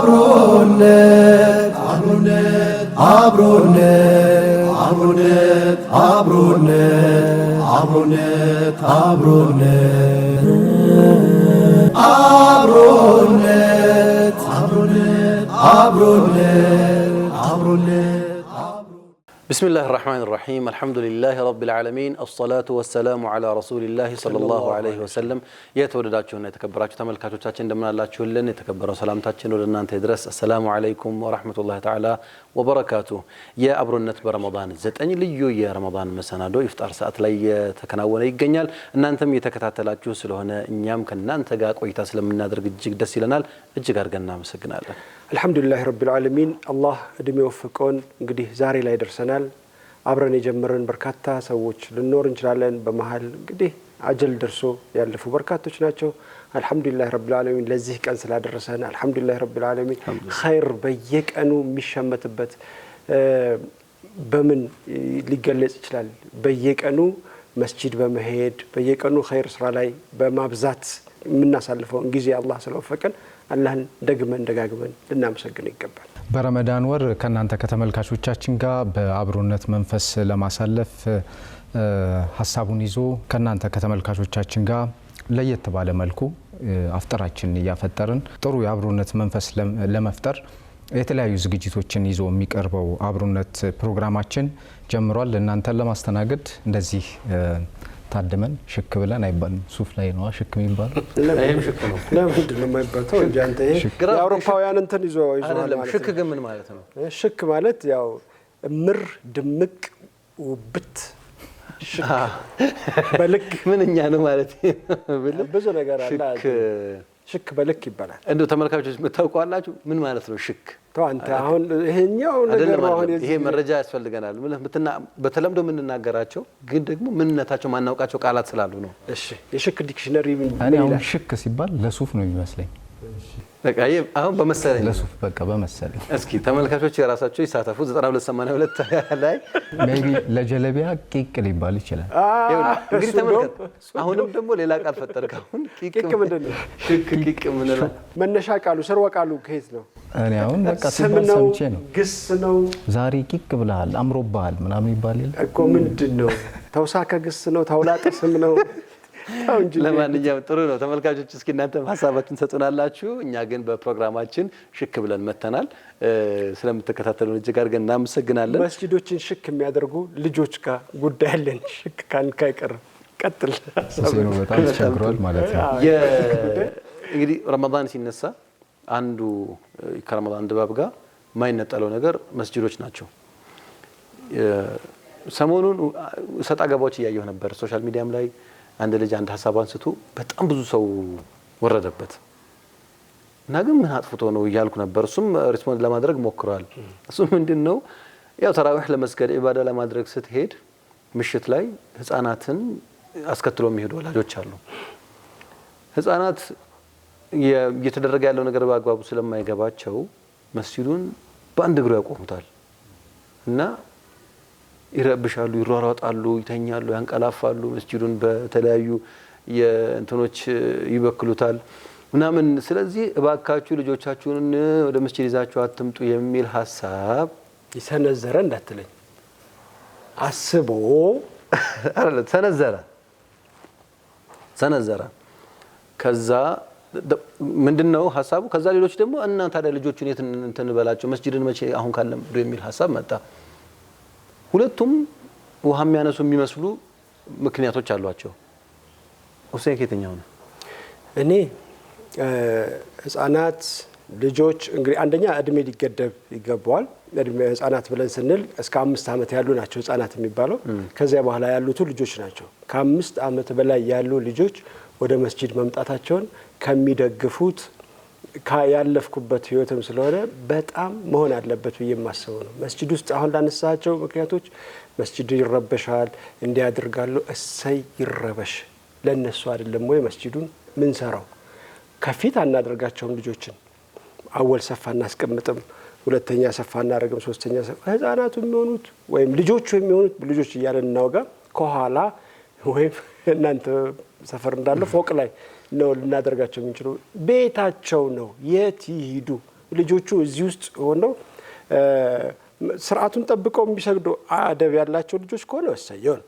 አብሮነት አብሮነት አብሮነት አብሮነት አብሮነት አብሮነት አብሮነት አብሮነት አብሮነት አብሮነት አብሮነት بسم الله الرحمن الرحيم الحمد لله رب العالمين الصلاة والسلام على رسول الله صلى الله عليه وسلم የተወደዳችሁና የተከበራችሁ ተመልካቾቻችን እንደምን አላችሁልን የተከበረው ሰላምታችን ወደ እናንተ ይድረስ السلام عليكم ورحمة الله تعالى وبركاته የአብሮነት በረመዳን 9 ልዩ የረመዳን መሰናዶ ኢፍጣር ሰዓት ላይ የተከናወነ ይገኛል እናንተም የተከታተላችሁ ስለሆነ እኛም ከናንተ ጋር ቆይታ ስለምናደርግ እጅግ ደስ ይለናል እጅግ አድርገን እናመሰግናለን الحمدلله رب العالمين الله እድሜ ወፍቆን እንግዲህ ዛሬ ላይ ደርሰናል አብረን የጀመረን በርካታ ሰዎች ልንኖር እንችላለን በመሃል እንግዲህ አጀል ደርሶ ያለፉ በርካቶች ናቸው الحمدلله رب العالمين ለዚህ ቀን ስላደረሰን الحمدلله رب العالمين خير በየቀኑ የሚሸመትበት በምን ሊገለጽ ይችላል በየቀኑ መስጂድ በመሄድ በየቀኑ خير ስራ ላይ በማብዛት የምናሳልፈው ጊዜ አላህ ስለወፈቀን አላህን ደግመን ደጋግመን ልናመሰግን ይገባል በረመዳን ወር ከናንተ ከተመልካቾቻችን ጋር በአብሮነት መንፈስ ለማሳለፍ ሐሳቡን ይዞ ከናንተ ከተመልካቾቻችን ጋር ለየት ባለ መልኩ አፍጠራችን ያፈጠርን ጥሩ የአብሮነት መንፈስ ለመፍጠር የተለያዩ ዝግጅቶችን ይዞ የሚቀርበው አብሮነት ፕሮግራማችን ጀምሯል ለናንተ ለማስተናገድ እንደዚህ ታደመን ሽክ ብለን አይባልም ሱፍ ላይ ነው ሽክ የሚባለው ይሄም ሽክ ነው ለምንድን ነው የማይባለው እንጂ አንተ ይሄ የአውሮፓውያን እንትን ይዞ አይደለም ሽክ ግን ምን ማለት ነው ሽክ ማለት ያው ምር ድምቅ ውብት ሽክ በልክ ምንኛ ነው ማለት ብዙ ነገር አለ ሽክ በልክ ይባላል እንደው ተመልካቾች መታውቋላችሁ ምን ማለት ነው ሽክ ተው አንተ አሁን ይሄኛው ነገር አሁን ይሄ መረጃ ያስፈልገናል በተለምዶ ምንናገራቸው ግን ደግሞ ምንነታቸው ማናውቃቸው ቃላት ስላሉ ነው እሺ የሽክ ዲክሽነሪ ምን እኔ አሁን ሽክ ሲባል ለሱፍ ነው የሚመስለኝ በቃ አሁን በመሰለኝ ለሱፍ በቃ በመሰለኝ እስኪ ተመልካቾች የራሳቸው ይሳተፉ 9282 ላይ ሜቢ ለጀለቢያ ቂቅ ሊባል ይችላል እንግዲህ ተመልከት አሁንም ደግሞ ሌላ ቃል ፈጠርክ አሁን ቂቅ ምንድነው ሽክ ቂቅ ምንላ መነሻ ቃሉ ሰርወ ቃሉ ከየት ነው እኔ አሁን በቃ ሲባል ሰምቼ ነው ግስ ነው ዛሬ ቂቅ ብለሃል አምሮብሃል ምናምን ይባል ይል እኮ ምንድነው ተውሳከ ግስ ነው ታውላጠ ስም ነው ለማንኛውም ጥሩ ነው ተመልካቾች እስኪ እናንተ ሐሳባችሁን ሰጡናላችሁ እኛ ግን በፕሮግራማችን ሽክ ብለን መተናል ስለምትከታተሉን እጅግ አድርገን እናመሰግናለን መስጂዶችን ሽክ የሚያደርጉ ልጆች ጋር ጉዳይ አለን ሽክ ካንካ ይቀር ቀጥል ሰው በጣም ተቸግሯል ማለት ነው እንግዲህ ረመዳን ሲነሳ አንዱ ከረመዳን ድባብ ጋር ማይነጠለው ነገር መስጂዶች ናቸው ሰሞኑን ሰጣ ገባዎች እያየሁ ነበር ሶሻል ሚዲያም ላይ አንድ ልጅ አንድ ሐሳብ አንስቶ በጣም ብዙ ሰው ወረደበት እና ግን ምን አጥፍቶ ነው ይያልኩ ነበር እሱም ሪስፖንድ ለማድረግ ሞክሯል እሱም ምንድነው ያው ተራዊህ ለመስገድ ኢባዳ ለማድረግ ስትሄድ ምሽት ላይ ህፃናትን አስከትሎ የሚሄዱ ወላጆች አሉ ህፃናት እየተደረገ ያለው ነገር በአግባቡ ስለማይገባቸው መስጂዱን በአንድ እግሩ ያቆሙታል እና ይረብሻሉ ይሯሯጣሉ ይተኛሉ ያንቀላፋሉ መስጂዱን በተለያዩ የእንትኖች ይበክሉታል ምናምን ስለዚህ እባካችሁ ልጆቻችሁን ወደ መስጂድ ይዛችሁ አትምጡ የሚል ሐሳብ ይሰነዘረ እንዳትለኝ አስቦ አይደለ ሰነዘረ ከዛ ምንድነው ሐሳቡ ከዛ ሌሎች ደግሞ እና ታዲያ ልጆቹን የት እንትን በላቸው መስጂድን መቼ አሁን ካለም የሚል ሐሳብ መጣ ሁለቱም ውሃ የሚያነሱ የሚመስሉ ምክንያቶች አሏቸው ሁሴን ከየትኛው ነው እኔ ህፃናት ልጆች እንግዲህ አንደኛ እድሜ ሊገደብ ይገባዋል እድሜ ህፃናት ብለን ስንል እስከ 5 አመት ያሉ ናቸው ህፃናት የሚባለው ከዚያ በኋላ ያሉት ልጆች ናቸው ከ5 አመት በላይ ያሉ ልጆች ወደ መስጂድ መምጣታቸውን ከሚደግፉት ያለፍኩበት ህይወትም ስለሆነ በጣም መሆን አለበት ብዬ ማስበው ነው መስጂድ ውስጥ አሁን ላነሳቸው ምክንያቶች መስጂድ ይረበሻል እንዲያደርጋሉ እሰይ ይረበሽ ለነሱ አይደለም ወይ መስጂዱን ምን ሰራው ከፊት አናደርጋቸውም ልጆችን አወል ሰፋ እናስቀምጥም ሁለተኛ ሰፋ እናደርግም ሶስተኛ ሰፋ ህፃናቱ የሚሆኑት ወይም ልጆቹ የሚሆኑት ልጆች እያለን እናውጋ ከኋላ ወይም እናንተ ሰፈር እንዳለ ፎቅ ላይ ነው ልናደርጋቸው የምንችለው ቤታቸው ነው የት ይሄዱ ልጆቹ እዚህ ውስጥ ሆነው ስርዓቱን ጠብቀው የሚሰግዱ አደብ ያላቸው ልጆች ከሆነ ወሰየው ነው።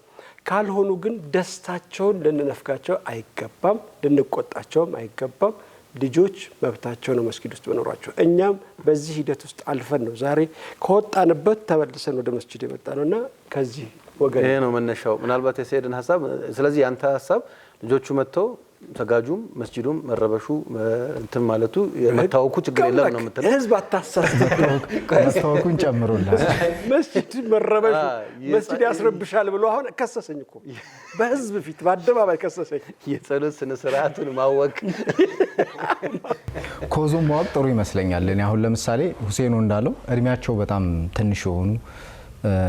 ካልሆኑ ግን ደስታቸውን ልንነፍጋቸው አይገባም፣ ልንቆጣቸውም አይገባም። ልጆች መብታቸው ነው መስጊድ ውስጥ መኖራቸው። እኛም በዚህ ሂደት ውስጥ አልፈን ነው ዛሬ ከወጣንበት ተመልሰን ወደ መስጊድ የመጣ ነውና ከዚህ ወገን ይሄ ነው መነሻው። ምናልባት የሰይድን ሀሳብ ስለዚህ ያንተ ሀሳብ ልጆቹ መጥተው ተጋጁም መስጂዱም መረበሹ እንትን ማለቱ የመታወኩ ችግር የለም ነው የምትለው። ህዝብ አታሳስብ፣ መታወኩን ጨምሩላት። መስጂድ መረበሹ መስጂድ ያስረብሻል ብሎ አሁን ከሰሰኝ እኮ በህዝብ ፊት በአደባባይ ከሰሰኝ። የጸሎት ስነ ስርዓቱን ማወቅ ኮዙን ማወቅ ጥሩ ይመስለኛል። እኔ አሁን ለምሳሌ ሁሴኑ እንዳለው እድሜያቸው በጣም ትንሽ የሆኑ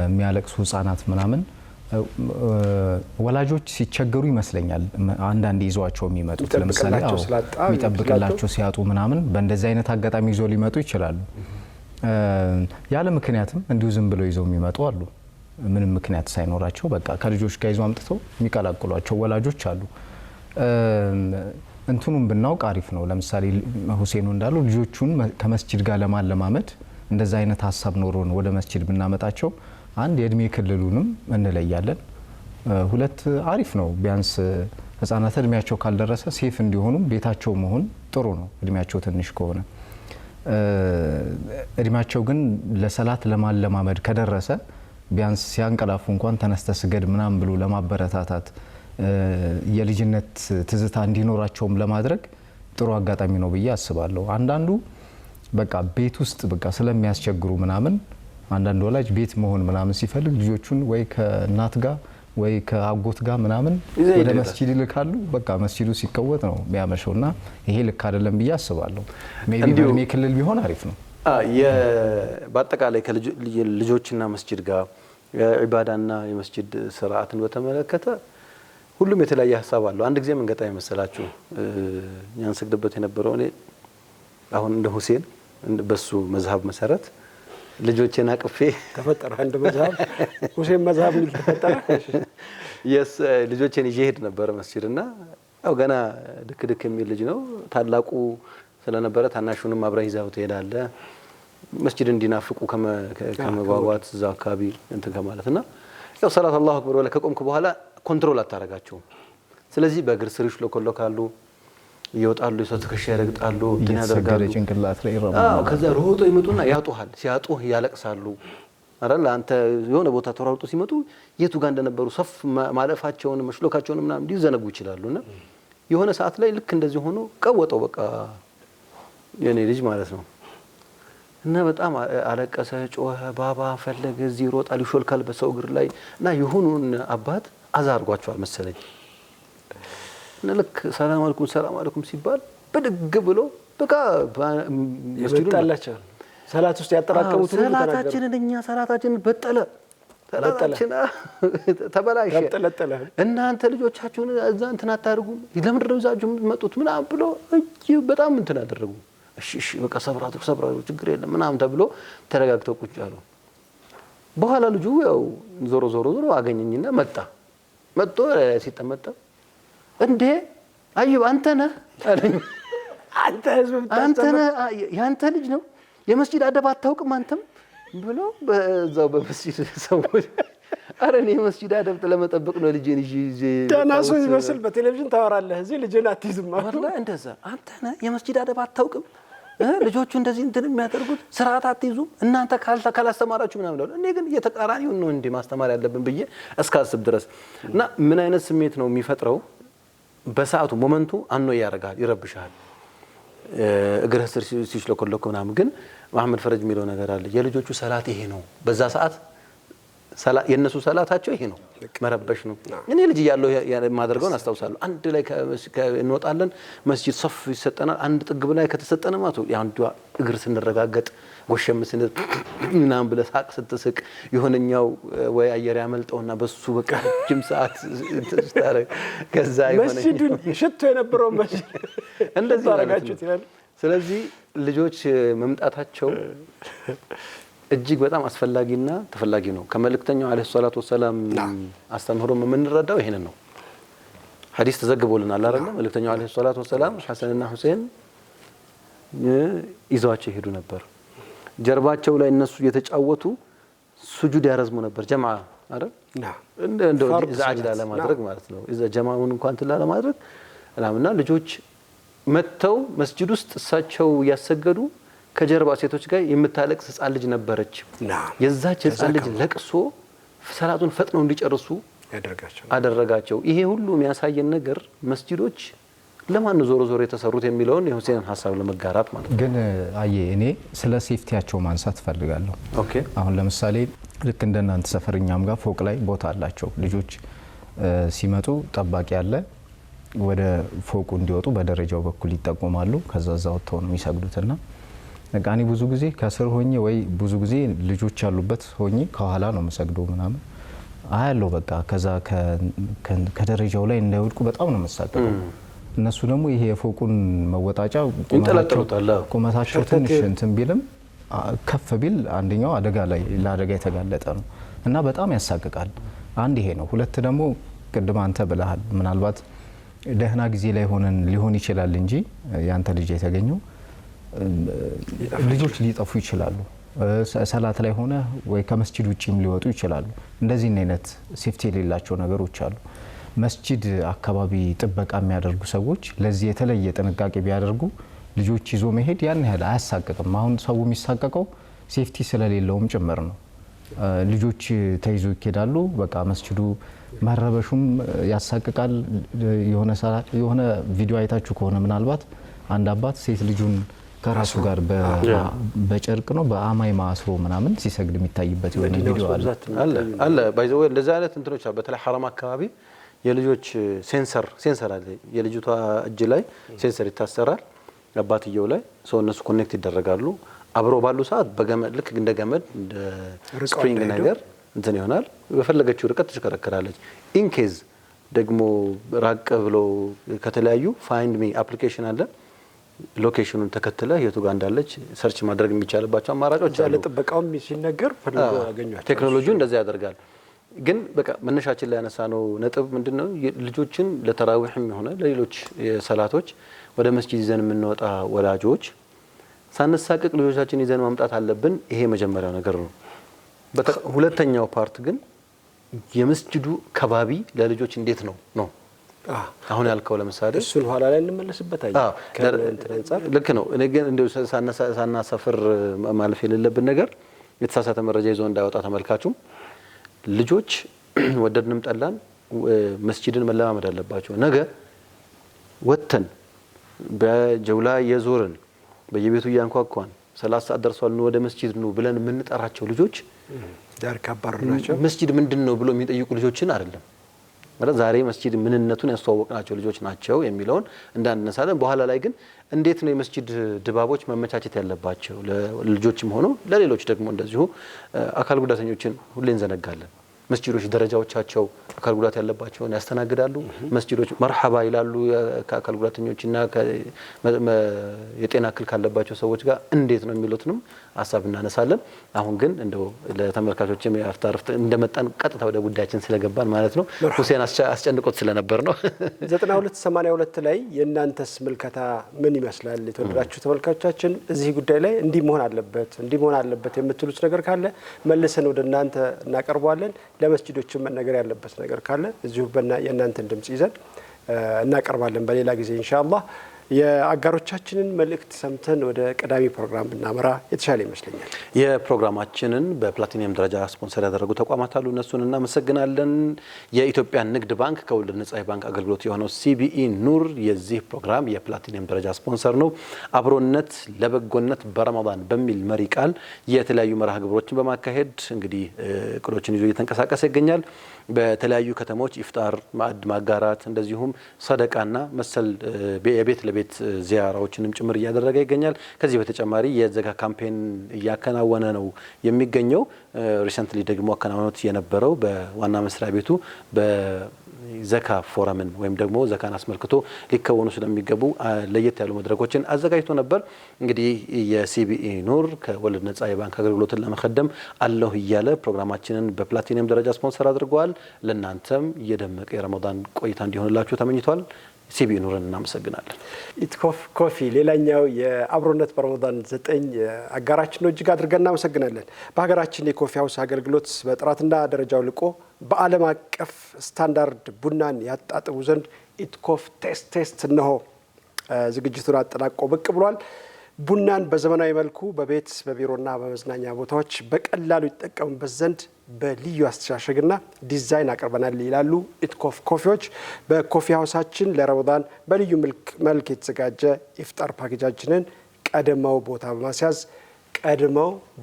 የሚያለቅሱ ህጻናት ምናምን ወላጆች ሲቸገሩ ይመስለኛል አንዳንድ ይዟቸው የሚመጡት። ለምሳሌ የሚጠብቅላቸው ሲያጡ ምናምን በእንደዚህ አይነት አጋጣሚ ይዞ ሊመጡ ይችላሉ። ያለ ምክንያትም እንዲሁ ዝም ብለው ይዘው የሚመጡ አሉ። ምንም ምክንያት ሳይኖራቸው በቃ ከልጆች ጋር ይዞ አምጥተው የሚቀላቅሏቸው ወላጆች አሉ። እንትኑን ብናውቅ አሪፍ ነው። ለምሳሌ ሁሴኑ እንዳለው ልጆቹን ከመስጂድ ጋር ለማለማመድ እንደዛ አይነት ሀሳብ ኖሮን ወደ መስጂድ ብናመጣቸው አንድ የእድሜ ክልሉንም እንለያለን። ሁለት አሪፍ ነው። ቢያንስ ህፃናት እድሜያቸው ካልደረሰ ሴፍ እንዲሆኑም ቤታቸው መሆን ጥሩ ነው። እድሜያቸው ትንሽ ከሆነ እድሜያቸው ግን ለሰላት ለማለማመድ ከደረሰ ቢያንስ ሲያንቀላፉ እንኳን ተነስተ ስገድ ምናምን ብሎ ለማበረታታት የልጅነት ትዝታ እንዲኖራቸውም ለማድረግ ጥሩ አጋጣሚ ነው ብዬ አስባለሁ። አንዳንዱ በቃ ቤት ውስጥ በቃ ስለሚያስቸግሩ ምናምን አንዳንድ ወላጅ ቤት መሆን ምናምን ሲፈልግ ልጆቹን ወይ ከእናት ጋር ወይ ከአጎት ጋር ምናምን ወደ መስጂድ ይልካሉ። በቃ መስጂዱ ሲቀወጥ ነው የሚያመሸውና ይሄ ልክ አይደለም ብዬ አስባለሁ። ሜቢ በእድሜ ክልል ቢሆን አሪፍ ነው። በአጠቃላይ ከልጆችና መስጂድ ጋር የዒባዳና የመስጂድ ስርዓትን በተመለከተ ሁሉም የተለያየ ሀሳብ አለው። አንድ ጊዜ ምን ገጠመኝ መሰላችሁ? እኛን ሰግድበት የነበረው እኔ አሁን እንደ ሁሴን በሱ መዝሀብ መሰረት ልጆቼን አቅፌ ተፈጠረ አንድ መዝሀብ ሁሴን መዝሀብ ምን ተፈጠረ? ልጆቼን ይዤ ሄድ ነበር መስጂድና ያው ገና ድክ ድክ የሚል ልጅ ነው። ታላቁ ስለነበረ ታናሹንም አብረህ ይዘው ትሄዳለህ መስጂድ እንዲናፍቁ ከመጓጓት እዛ አካባቢ እንትን ከማለትና ያው ሰላት አላሁ አክበር ወለ ከቆምኩ በኋላ ኮንትሮል አታረጋቸውም። ስለዚህ በእግር ስር ይሽለኮለካሉ፣ ይወጣሉ፣ የሰው ትከሻ ይረግጣሉ፣ እንትን ያደርጋሉ። ጭንቅላት ላይ ይረባሉ። ከዛ ሮጦ ይመጡና ያጡሃል። ሲያጡህ ያለቅሳሉ አይደል? አንተ የሆነ ቦታ ተሯሩጦ ሲመጡ የቱ ጋር እንደነበሩ ሰፍ ማለፋቸውን መሽሎካቸውን ምናምን ሊዘነጉ ይችላሉና የሆነ ሰዓት ላይ ልክ እንደዚህ ሆኖ ቀወጠው በቃ የኔ ልጅ ማለት ነው። እና በጣም አለቀሰ፣ ጮኸ፣ ባባ ፈለገ፣ እዚህ ይሮጣል፣ ይሾልካል በሰው እግር ላይ እና የሆኑን አባት አዛርጓቸዋል መሰለኝ። እና ልክ ሰላም አለይኩም ሲባል ብድግ ብሎ በቃ መስጂዱን ይጣላቸው ሰላት ውስጥ ያጠራቀሙት ሰላታችንን እኛ ሰላታችንን በጠለ ሰላታችን ተበላሸ እናንተ ልጆቻችሁን እዛ እንትን አታርጉም ለምንድን ነው ይዛችሁ የምትመጡት ምናምን ብሎ በጣም እንትን አደረጉ። እሺ በቃ ሰብራቱ ችግር የለም ምናምን ተብሎ ተረጋግተው ቁጭ አሉ። በኋላ ልጁ ያው ዞሮ አገኘኝና መጥቶ ሲጠመጠ እንዴ አዩብ አንተ ነህ አለኝ። አንተ ነህ ያንተ ልጅ ነው የመስጂድ አደብ አታውቅም አንተም ብሎ በዛው በመስጂድ ሰዎች አረ እኔ የመስጂድ አደብ ለመጠበቅ ነው ልጄን ይዤ ደህና ሰው ይመስል በቴሌቪዥን ታወራለህ እዚህ ልጄን አትይዝም አለ። እንደዛ አንተ ነህ የመስጂድ አደብ አታውቅም ልጆቹ እንደዚህ እንትን የሚያደርጉት ስርዓት አትይዙም እናንተ ካላስተማራችሁ ምናምን ነው። እኔ ግን እየተቃራኒው ነው እንዴ ማስተማር ያለብን ብዬ እስካስብ ድረስ እና ምን አይነት ስሜት ነው የሚፈጥረው? በሰዓቱ ሞመንቱ አኖ ያረጋል፣ ይረብሻል። እግር ስር ሲሽለኮለኮ ምናምን ግን መሐመድ ፈረጅ የሚለው ነገር አለ። የልጆቹ ሰላት ይሄ ነው። በዛ ሰዓት የነሱ ሰላታቸው ይሄ ነው፣ መረበሽ ነው። እኔ ልጅ ያለው ማድረግውን አስተውሳለሁ። አንድ ላይ እንወጣለን፣ መስጂድ ሶፍ ይሰጠናል። አንድ ጥግብ ላይ ከተሰጠነ ማለት ያንዱ እግር ስንረጋገጥ ጎሸም ስንል ምናምን ብለህ ሳቅ ስትስቅ የሆነኛው ወይ አየር ያመልጠውና በሱ በቃ ጅም ሰዓት ተስታረ ከዛ ይሆነ መስጂዱን ሽቶ የነበረው መስጂድ እንደዚህ አረጋችሁት ይላል። ስለዚህ ልጆች መምጣታቸው እጅግ በጣም አስፈላጊና ተፈላጊ ነው። ከመልእክተኛው አለይሂ ሰላቱ ወሰለም አስተምህሮ የምንረዳው ይሄንን ነው። ሐዲስ ተዘግቦልናል አይደል? መልእክተኛው አለይሂ ሰላቱ ወሰለም ሐሰንና ሁሴን ይዘዋቸው ይሄዱ ነበር። ጀርባቸው ላይ እነሱ እየተጫወቱ ሱጁድ ያረዝሙ ነበር። ጀማዓ አይደል እንደ ዛጅ ለማድረግ ማለት ነው። እዛ ጀማዓውን እንኳን ትላ ለማድረግ እና ልጆች መተው መስጂድ ውስጥ እሳቸው ያሰገዱ ከጀርባ ሴቶች ጋር የምታለቅስ ህፃን ልጅ ነበረች። የዛች ህፃን ልጅ ለቅሶ ሰላቱን ፈጥነው እንዲጨርሱ አደረጋቸው። ይሄ ሁሉ የሚያሳየን ነገር መስጂዶች ለማን ዞሮ ዞሮ የተሰሩት የሚለውን የሁሴንን ሐሳብ ለመጋራት ማለት ነው። ግን አየ እኔ ስለ ሴፍቲያቸው ማንሳት ፈልጋለሁ። ኦኬ አሁን ለምሳሌ ልክ እንደናንተ ሰፈርኛም ጋር ፎቅ ላይ ቦታ አላቸው። ልጆች ሲመጡ ጠባቂ አለ። ወደ ፎቁ እንዲወጡ በደረጃው በኩል ይጠቆማሉ። ከዛ እዛው ወጥተው ነው የሚሰግዱትና እኔ ብዙ ጊዜ ከስር ሆኜ ወይ ብዙ ጊዜ ልጆች ያሉበት ሆኜ ከኋላ ነው የምሰግደው ምናምን አያለው። በቃ ከዛ ከደረጃው ላይ እንዳይወድቁ በጣም ነው መሳቀቀው። እነሱ ደግሞ ይሄ የፎቁን መወጣጫ ቁመታቸው ትንሽ እንትን ቢልም ከፍ ቢል አንደኛው አደጋ ላይ ለአደጋ የተጋለጠ ነው እና በጣም ያሳቅቃል። አንድ ይሄ ነው። ሁለት ደግሞ ቅድም አንተ ብለሃል፣ ምናልባት ደህና ጊዜ ላይ ሆነን ሊሆን ይችላል እንጂ ያንተ ልጅ የተገኘው ልጆች ሊጠፉ ይችላሉ። ሰላት ላይ ሆነ ወይ ከመስጂድ ውጪም ሊወጡ ይችላሉ። እንደዚህ አይነት ሴፍቲ የሌላቸው ነገሮች አሉ። መስጂድ አካባቢ ጥበቃ የሚያደርጉ ሰዎች ለዚህ የተለየ ጥንቃቄ ቢያደርጉ ልጆች ይዞ መሄድ ያን ያህል አያሳቅቅም። አሁን ሰው የሚሳቀቀው ሴፍቲ ስለሌለውም ጭምር ነው። ልጆች ተይዞ ይኬዳሉ። በቃ መስጂዱ መረበሹም ያሳቅቃል። የሆነ ቪዲዮ አይታችሁ ከሆነ ምናልባት አንድ አባት ሴት ልጁን ከራሱ ጋር በጨርቅ ነው በአማይ ማስሮ ምናምን ሲሰግድ የሚታይበት የሆነ ቪዲዮ አለ። ባይ ዘ ወይ እንደዛ አይነት እንትኖች በተለይ ሐረም አካባቢ የልጆች ሴንሰር አለ። የልጅቷ እጅ ላይ ሴንሰር ይታሰራል፣ አባትየው ላይ ሰው እነሱ ኮኔክት ይደረጋሉ። አብረው ባሉ ሰዓት በገመድ ልክ እንደ ገመድ እንደ ስፕሪንግ ነገር እንትን ይሆናል። በፈለገችው ርቀት ትሽከረከራለች። ኢንኬዝ ደግሞ ራቅ ብሎ ከተለያዩ ፋይንድ ሚ አፕሊኬሽን አለ። ሎኬሽኑን ተከትለ የቱ ጋር እንዳለች ሰርች ማድረግ የሚቻልባቸው አማራጮች አሉ። ለጥበቃውም ሲነገር ፈልጎ ያገኛቸው ቴክኖሎጂው እንደዛ ያደርጋል። ግን በቃ መነሻችን ላይ ያነሳነው ነጥብ ምንድነው? ልጆችን ለተራዊህም ሆነ ለሌሎች ሰላቶች ወደ መስጂድ ይዘን የምንወጣ ወላጆች ሳንሳቀቅ ልጆቻችን ይዘን ማምጣት አለብን። ይሄ መጀመሪያው ነገር ነው። ሁለተኛው ፓርት ግን የመስጂዱ ከባቢ ለልጆች እንዴት ነው አሁን ያልከው ለምሳሌ እሱን ኋላ ላይ እንመለስበት ልክ ነው። እኔ ግን እንደው ሳናሰፍር ማለፍ የሌለብን ነገር የተሳሳተ መረጃ ይዞ እንዳይወጣ ተመልካቹም ልጆች ወደድንም ጠላን መስጂድን መለማመድ አለባቸው። ነገ ወተን በጀውላ የዞርን በየቤቱ ያንኳኳን 30 ሰዓት ደርሷል ነው ወደ መስጂድ ነው ብለን የምንጠራቸው ልጆች ዳር ካባረራቸው መስጂድ ምንድነው ብሎ የሚጠይቁ ልጆችን አይደለም ማለት ዛሬ መስጂድ ምንነቱን ያስተዋወቅናቸው ልጆች ናቸው የሚለውን እንዳንነሳለን። በኋላ ላይ ግን እንዴት ነው የመስጂድ ድባቦች መመቻቸት ያለባቸው ለልጆችም ሆኖ ለሌሎች ደግሞ እንደዚሁ አካል ጉዳተኞችን ሁሌ እንዘነጋለን። መስጂዶች ደረጃዎቻቸው አካል ጉዳት ያለባቸውን ያስተናግዳሉ። መስጂዶች መርሐባ ይላሉ ከአካል ጉዳተኞችና የጤና እክል ካለባቸው ሰዎች ጋር እንዴት ነው የሚሉትንም ሀሳብ እናነሳለን። አሁን ግን እንደው ለተመልካቾችም ያፍታርፍት እንደመጣን ቀጥታ ወደ ጉዳያችን ስለገባን ማለት ነው ሁሴን አስጨንቆት ስለነበር ነው 9282 ላይ የእናንተስ ምልከታ ምን ይመስላል? የተወደዳችሁ ተመልካቾቻችን እዚህ ጉዳይ ላይ እንዲህ መሆን አለበት የምትሉት ነገር ካለ መልሰን ወደ እናንተ እናቀርባለን። ለመስጂዶችም መነገር ያለበት ነገር ካለ እዚሁ የእናንተን ድምጽ ይዘን እናቀርባለን በሌላ ጊዜ ኢንሻአላህ። የአጋሮቻችንን መልእክት ሰምተን ወደ ቀዳሚ ፕሮግራም ብናመራ የተሻለ ይመስለኛል። የፕሮግራማችንን በፕላቲኒየም ደረጃ ስፖንሰር ያደረጉ ተቋማት አሉ። እነሱን እናመሰግናለን። የኢትዮጵያ ንግድ ባንክ ከወለድ ነጻ ባንክ አገልግሎት የሆነው ሲቢኢ ኑር የዚህ ፕሮግራም የፕላቲኒየም ደረጃ ስፖንሰር ነው። አብሮነት ለበጎነት በረመዳን በሚል መሪ ቃል የተለያዩ መርሃ ግብሮችን በማካሄድ እንግዲህ እቅዶችን ይዞ እየተንቀሳቀሰ ይገኛል። በተለያዩ ከተሞች ኢፍጣር ማዕድ ማጋራት እንደዚሁም ሰደቃና መሰል የቤት ለቤት ዚያራዎችንም ጭምር እያደረገ ይገኛል። ከዚህ በተጨማሪ የዘካ ካምፔን እያከናወነ ነው የሚገኘው። ሪሰንትሊ ደግሞ አከናውኖት የነበረው በዋና መስሪያ ቤቱ በዘካ ፎረምን ወይም ደግሞ ዘካን አስመልክቶ ሊከወኑ ስለሚገቡ ለየት ያሉ መድረኮችን አዘጋጅቶ ነበር። እንግዲህ የሲቢኢ ኑር ከወለድ ነጻ የባንክ አገልግሎትን ለመከደም አለሁ እያለ ፕሮግራማችንን በፕላቲኒየም ደረጃ ስፖንሰር አድርጓል። ለእናንተም የደመቀ የረመዳን ቆይታ እንዲሆንላችሁ ተመኝቷል። ሲቢ ኑርን እናመሰግናለን። ኢትኮፍ ኮፊ ሌላኛው የአብሮነት በረመዳን 9 አጋራችን ነው። እጅግ አድርገን እናመሰግናለን። በሀገራችን የኮፊ ሀውስ አገልግሎት በጥራትና ደረጃው ልቆ በዓለም አቀፍ ስታንዳርድ ቡናን ያጣጥሙ ዘንድ ኢትኮፍ ቴስት እነሆ ዝግጅቱን አጠናቆ ብቅ ብሏል። ቡናን በዘመናዊ መልኩ በቤት በቢሮና በመዝናኛ ቦታዎች በቀላሉ ይጠቀሙበት ዘንድ በልዩ አስተሻሸግና ዲዛይን አቅርበናል ይላሉ ኢትኮፍ ኮፊዎች። በኮፊ ሀውሳችን ለረመዳን በልዩ መልክ የተዘጋጀ ኢፍጣር ፓኬጃችንን ቀድመው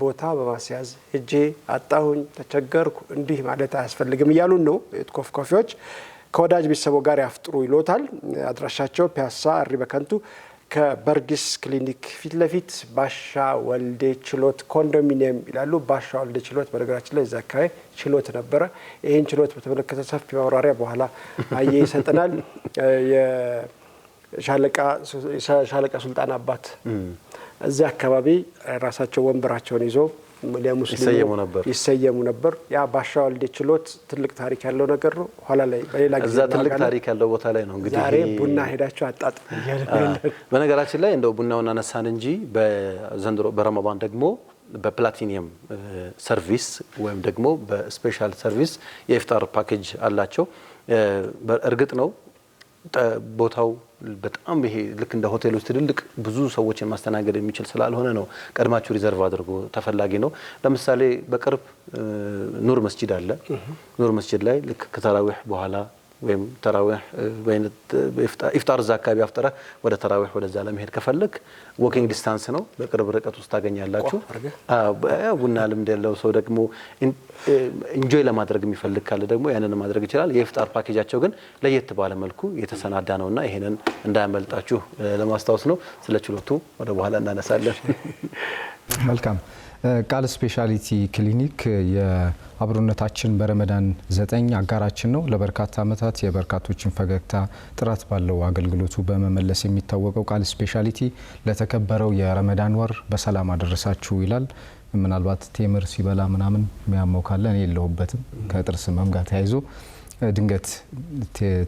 ቦታ በማስያዝ እጄ አጣሁኝ፣ ተቸገርኩ እንዲህ ማለት አያስፈልግም እያሉን ነው ኢትኮፍ ኮፊዎች። ከወዳጅ ቤተሰቦ ጋር ያፍጥሩ ይሎታል። አድራሻቸው ፒያሳ እሪ በከንቱ ከበርጊስ ክሊኒክ ፊት ለፊት ባሻ ወልዴ ችሎት ኮንዶሚኒየም ይላሉ። ባሻ ወልዴ ችሎት በነገራችን ላይ እዛ አካባቢ ችሎት ነበረ። ይህን ችሎት በተመለከተ ሰፊ ማብራሪያ በኋላ አየ ይሰጠናል። የሻለቃ ሱልጣን አባት እዚያ አካባቢ ራሳቸው ወንበራቸውን ይዞ ይሰየሙ ነበር። ያ ባሻ ወልዴ ችሎት ትልቅ ታሪክ ያለው ነገር ነው። ኋላ ላይ በሌላ ጊዜ እዛ ትልቅ ታሪክ ያለው ቦታ ላይ ነው እንግዲህ ዛሬ ቡና ሄዳችሁ አጣጥ። በነገራችን ላይ እንደው ቡናውን አነሳን እንጂ በዘንድሮ በረመዳን ደግሞ በፕላቲኒየም ሰርቪስ ወይም ደግሞ በስፔሻል ሰርቪስ የኢፍጣር ፓኬጅ አላቸው። እርግጥ ነው ቦታው በጣም ይሄ ልክ እንደ ሆቴሎች ትልልቅ ብዙ ሰዎችን ማስተናገድ የሚችል ስላልሆነ ነው ቀድማችሁ ሪዘርቭ አድርጎ ተፈላጊ ነው። ለምሳሌ በቅርብ ኑር መስጂድ አለ። ኑር መስጂድ ላይ ልክ ከተራዊህ በኋላ ወይም ተራዊህ ኢፍጣር እዛ አካባቢ አፍጥረህ ወደ ተራዊህ ወደዛ ለመሄድ ከፈለግ ዎኪንግ ዲስታንስ ነው፣ በቅርብ ርቀት ውስጥ ታገኛላችሁ። ቡና ልምድ ያለው ሰው ደግሞ ኢንጆይ ለማድረግ የሚፈልግ ካለ ደግሞ ያንን ማድረግ ይችላል። የኢፍጣር ፓኬጃቸው ግን ለየት ባለ መልኩ የተሰናዳ ነውና ይሄንን እንዳያመልጣችሁ ለማስታወስ ነው። ስለ ችሎቱ ወደ በኋላ እናነሳለን። መልካም። ቃል ስፔሻሊቲ ክሊኒክ የአብሮነታችን በረመዳን 9 አጋራችን ነው። ለበርካታ ዓመታት የበርካቶችን ፈገግታ ጥራት ባለው አገልግሎቱ በመመለስ የሚታወቀው ቃል ስፔሻሊቲ ለተከበረው የረመዳን ወር በሰላም አደረሳችሁ ይላል። ምናልባት ቴምር ሲበላ ምናምን የሚያመው ካለ እኔ የለሁበትም። ከጥርስ ህመም ጋር ተያይዞ ድንገት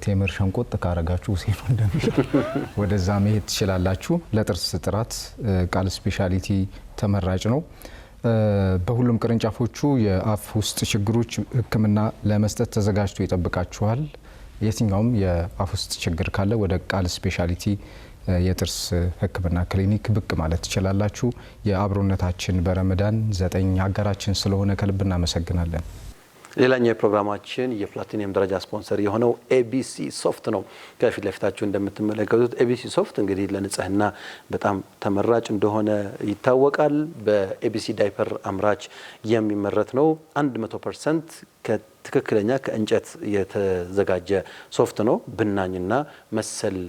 ቴምር ሸንቆጥ ካረጋችሁ ሁሴን እንደሚል ወደዛ መሄድ ትችላላችሁ። ለጥርስ ጥራት ቃል ስፔሻሊቲ ተመራጭ ነው። በሁሉም ቅርንጫፎቹ የአፍ ውስጥ ችግሮች ሕክምና ለመስጠት ተዘጋጅቶ ይጠብቃችኋል። የትኛውም የአፍ ውስጥ ችግር ካለ ወደ ቃል ስፔሻሊቲ የጥርስ ሕክምና ክሊኒክ ብቅ ማለት ትችላላችሁ። የአብሮነታችን በረመዳን 9 አጋራችን ስለሆነ ከልብ እናመሰግናለን። ሌላኛው የፕሮግራማችን የፕላቲኒየም ደረጃ ስፖንሰር የሆነው ኤቢሲ ሶፍት ነው። ከፊት ለፊታችሁ እንደምትመለከቱት ኤቢሲ ሶፍት እንግዲህ ለንጽህና በጣም ተመራጭ እንደሆነ ይታወቃል። በኤቢሲ ዳይፐር አምራች የሚመረት ነው። 100% ከትክክለኛ ከእንጨት የተዘጋጀ ሶፍት ነው። ብናኝና መሰል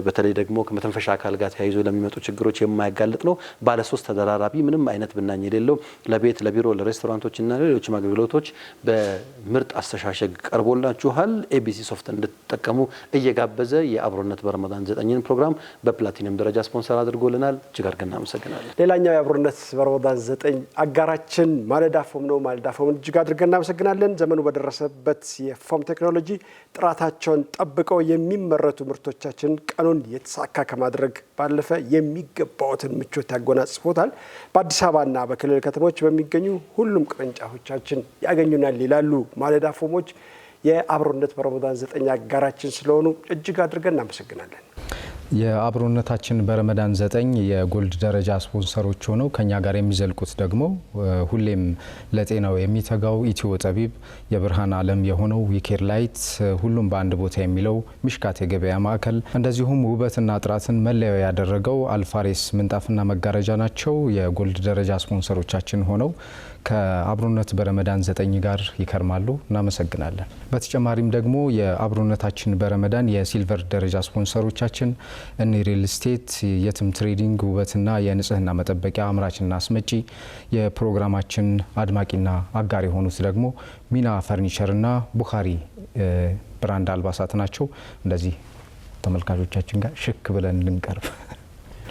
በተለይ ደግሞ ከመተንፈሻ አካል ጋር ተያይዞ ለሚመጡ ችግሮች የማያጋልጥ ነው። ባለ 3 ተደራራቢ ምንም አይነት ብናኝ የሌለው ለቤት፣ ለቢሮ፣ ለሬስቶራንቶች እና ሌሎችም አገልግሎቶች በምርጥ አስተሻሸግ ቀርቦላችኋል። ኤቢሲ ሶፍት እንድትጠቀሙ እየጋበዘ የአብሮነት በረመዳን 9ን ፕሮግራም በፕላቲኒየም ደረጃ ስፖንሰር አድርጎልናል። እጅግ አድርገን እናመሰግናለን። ሌላኛው የአብሮነት በረመዳን 9 አጋራችን ማለዳ ፎም ነው። ማለዳ ፎም እጅግ አድርገን እናመሰግናለን። ዘመኑ በደረሰበት የፎም ቴክኖሎጂ ጥራታቸውን ጠብቀው የሚመረቱ ምርቶቻችን ቀኑን የተሳካ ከማድረግ ባለፈ የሚገባውትን ምቾት ያጎናጽፎታል። በአዲስ አበባና በክልል ከተሞች በሚገኙ ሁሉም ቅርንጫፎቻችን ያገኙናል ይላሉ ማለዳ ፎሞች። የአብሮነት በረመዳን 9 አጋራችን ስለሆኑ እጅግ አድርገን እናመሰግናለን። የአብሮነታችን በረመዳን 9 የጎልድ ደረጃ ስፖንሰሮች ሆነው ከኛ ጋር የሚዘልቁት ደግሞ ሁሌም ለጤናው የሚተጋው ኢትዮ ጠቢብ፣ የብርሃን ዓለም የሆነው ዊኬር ላይት፣ ሁሉም በአንድ ቦታ የሚለው ሚሽካት የገበያ ማዕከል፣ እንደዚሁም ውበትና ጥራትን መለያው ያደረገው አልፋሬስ ምንጣፍና መጋረጃ ናቸው። የጎልድ ደረጃ ስፖንሰሮቻችን ሆነው ከአብሮነት በረመዳን 9 ጋር ይከርማሉ። እናመሰግናለን። በተጨማሪም ደግሞ የአብሮነታችን በረመዳን የሲልቨር ደረጃ ስፖንሰሮቻችን እኒ ሪል ስቴት፣ የትም ትሬዲንግ፣ ውበትና የንጽህና መጠበቂያ አምራችና አስመጪ፣ የፕሮግራማችን አድማቂና አጋር የሆኑት ደግሞ ሚና ፈርኒቸርና ቡኻሪ ብራንድ አልባሳት ናቸው። እንደዚህ ተመልካቾቻችን ጋር ሽክ ብለን ልንቀርብ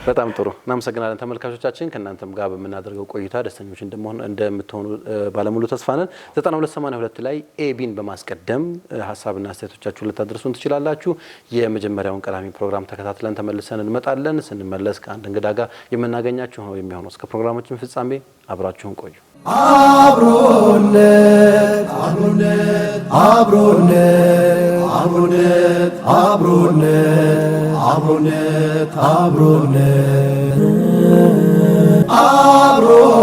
በጣም ጥሩ እናመሰግናለን ተመልካቾቻችን ከእናንተም ጋር በመናደርገው ቆይታ ደስተኞች እንደምትሆኑ ባለሙሉ ተስፋ ነን 9282 ላይ ኤቢን በማስቀደም ሐሳብና አስተያየቶቻችሁን ልታደርሱን ትችላላችሁ የመጀመሪያውን ቀዳሚ ፕሮግራም ተከታትለን ተመልሰን እንመጣለን ስንመለስ ከአንድ እንግዳ ጋር የምናገኛችሁ ነው የሚሆነው እስከ ፕሮግራማችን ፍጻሜ አብራችሁን ቆዩ አብሮነት አብሮነት አብሮነት አብሮነት አብሮነት አብሮነት አብሮነት አብሮነት